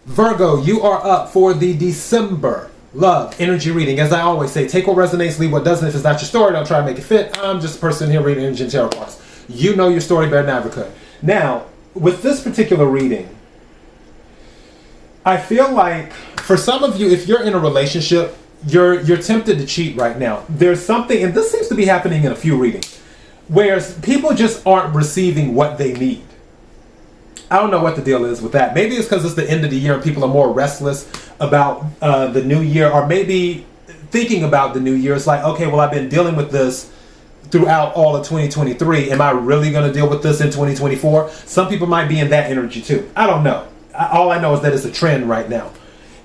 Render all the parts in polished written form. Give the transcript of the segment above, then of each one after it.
Virgo, you are up for the December love energy reading. As I always say, take what resonates, leave what doesn't. If it's not your story, don't try to make it fit. I'm just a person here reading energy and tarot cards. You know your story better than I ever could. Now, with this particular reading, I feel like for some of you, if you're in a relationship, you're tempted to cheat right now. There's something, and this seems to be happening in a few readings, where people just aren't receiving what they need. I don't know what the deal is with that. Maybe it's because it's the end of the year and people are more restless about the new year, or maybe thinking about the new year. It's like, okay, well, I've been dealing with this throughout all of 2023. Am I really going to deal with this in 2024? Some people might be in that energy too. I don't know. All I know is that it's a trend right now.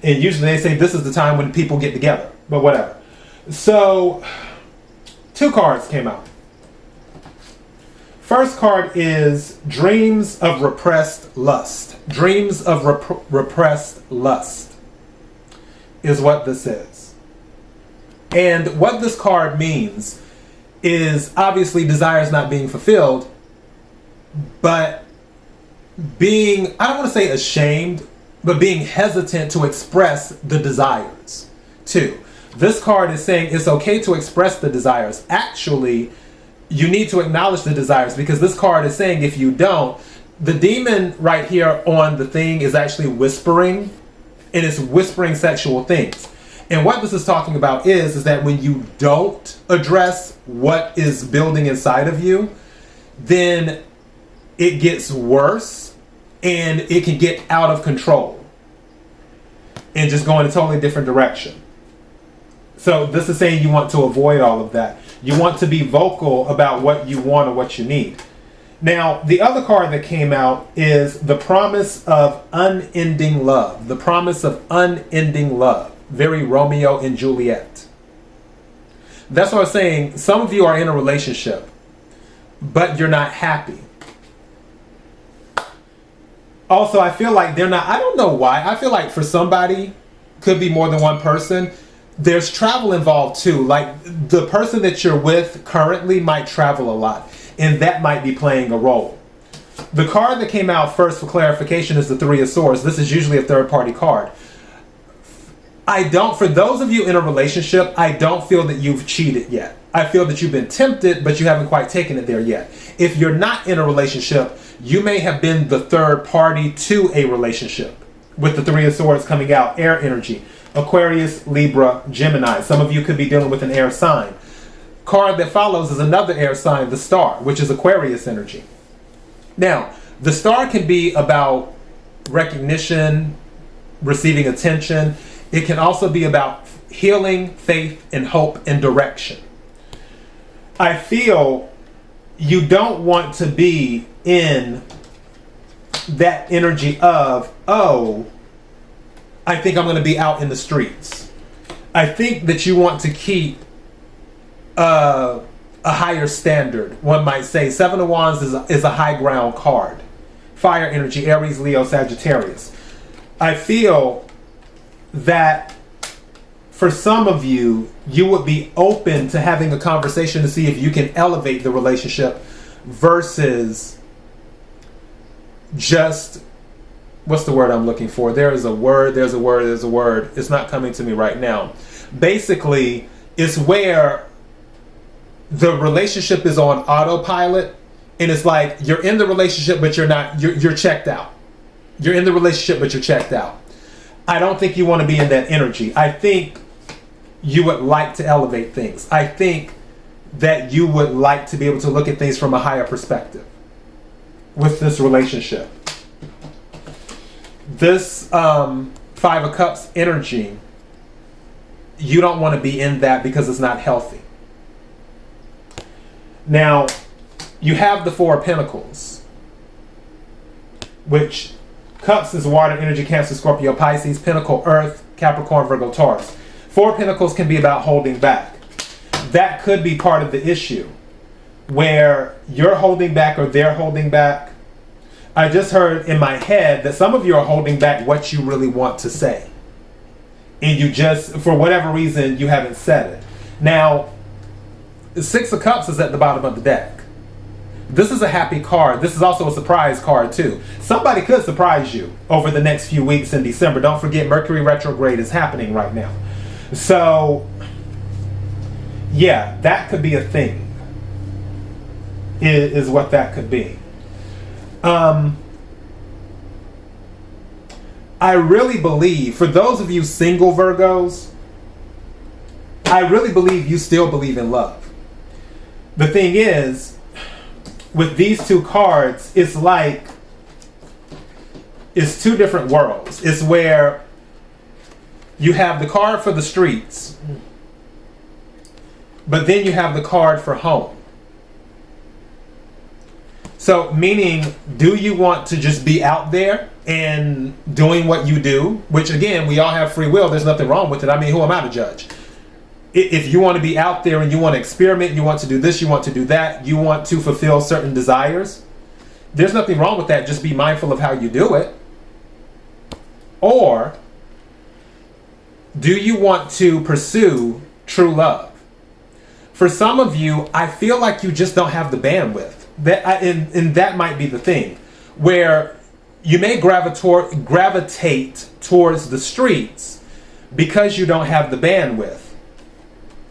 And usually they say this is the time when people get together, but whatever. So, two cards came out. First card is Dreams of Repressed Lust. Dreams of Repressed Lust is what this is. And what this card means is obviously desires not being fulfilled, but being, I don't want to say ashamed, but being hesitant to express the desires too. This card is saying it's okay to express the desires. Actually, you need to acknowledge the desires, because this card is saying if you don't, the demon right here on the thing is actually whispering, and it's whispering sexual things. And what this is talking about is that when you don't address what is building inside of you, then it gets worse and it can get out of control and just go in a totally different direction. So this is saying you want to avoid all of that. You want to be vocal about what you want or what you need. Now, the other card that came out is the promise of unending love. The promise of unending love. Very Romeo and Juliet. That's what I was saying. Some of you are in a relationship, but you're not happy. Also, I feel like they're not, I don't know why. I feel like for somebody, could be more than one person, there's travel involved too. Like the person that you're with currently might travel a lot, and that might be playing a role. The card that came out first for clarification is the Three of Swords. This is usually a third party card. For those of you in a relationship, I don't feel that you've cheated yet. I feel that you've been tempted, but you haven't quite taken it there yet. If you're not in a relationship, you may have been the third party to a relationship. With the Three of Swords coming out, air energy. Aquarius, Libra, Gemini. Some of you could be dealing with an air sign. Card that follows is another air sign, the Star, which is Aquarius energy. Now, the Star can be about recognition, receiving attention. It can also be about healing, faith, and hope and direction. I feel you don't want to be in that energy of, oh, I think I'm going to be out in the streets. I think that you want to keep a higher standard, one might say. Seven of Wands is a high ground card. Fire energy, Aries, Leo, Sagittarius. I feel that for some of you, you would be open to having a conversation to see if you can elevate the relationship versus just, what's the word I'm looking for? There's a word. It's not coming to me right now. Basically, it's where the relationship is on autopilot, and it's like you're in the relationship, but you're checked out. You're in the relationship, but you're checked out. I don't think you want to be in that energy. I think you would like to elevate things. I think that you would like to be able to look at things from a higher perspective with this relationship. This Five of Cups energy, you don't want to be in that because it's not healthy. Now, you have the Four of Pentacles, which Cups is water energy, Cancer, Scorpio, Pisces, Pentacle, Earth, Capricorn, Virgo, Taurus. Four of Pentacles can be about holding back. That could be part of the issue, where you're holding back or they're holding back. I just heard in my head that some of you are holding back what you really want to say. And you just, for whatever reason, you haven't said it. Now, the Six of Cups is at the bottom of the deck. This is a happy card. This is also a surprise card too. Somebody could surprise you over the next few weeks in December. Don't forget, Mercury retrograde is happening right now. So, yeah, that could be a thing, is what that could be. I really believe, for those of you single Virgos, I really believe you still believe in love. The thing is, with these two cards, it's like, it's two different worlds. It's where you have the card for the streets, but then you have the card for home. So, meaning, do you want to just be out there and doing what you do? Which, again, we all have free will. There's nothing wrong with it. I mean, who am I to judge? If you want to be out there and you want to experiment, you want to do this, you want to do that, you want to fulfill certain desires, there's nothing wrong with that. Just be mindful of how you do it. Or, do you want to pursue true love? For some of you, I feel like you just don't have the bandwidth. And that might be the thing, where you may gravitate towards the streets because you don't have the bandwidth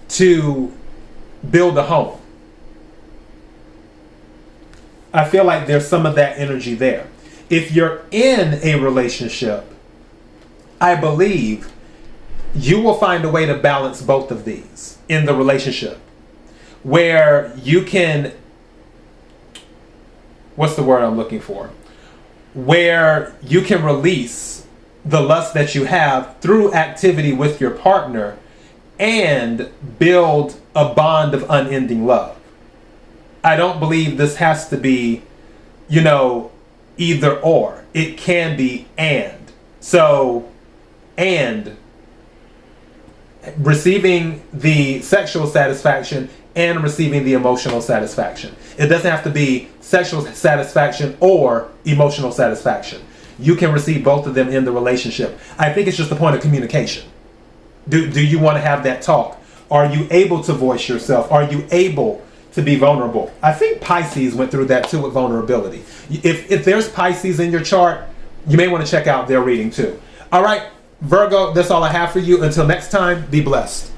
to build a home. I feel like there's some of that energy there. If you're in a relationship, I believe you will find a way to balance both of these in the relationship, where you can, what's the word I'm looking for? Where you can release the lust that you have through activity with your partner and build a bond of unending love. I don't believe this has to be, either or. It can be and. So, and receiving the sexual satisfaction and receiving the emotional satisfaction. It doesn't have to be sexual satisfaction or emotional satisfaction. You can receive both of them in the relationship. I think it's just a point of communication. Do you want to have that talk? Are you able to voice yourself? Are you able to be vulnerable? I think Pisces went through that too with vulnerability. If there's Pisces in your chart, you may want to check out their reading too. All right, Virgo, that's all I have for you. Until next time, be blessed.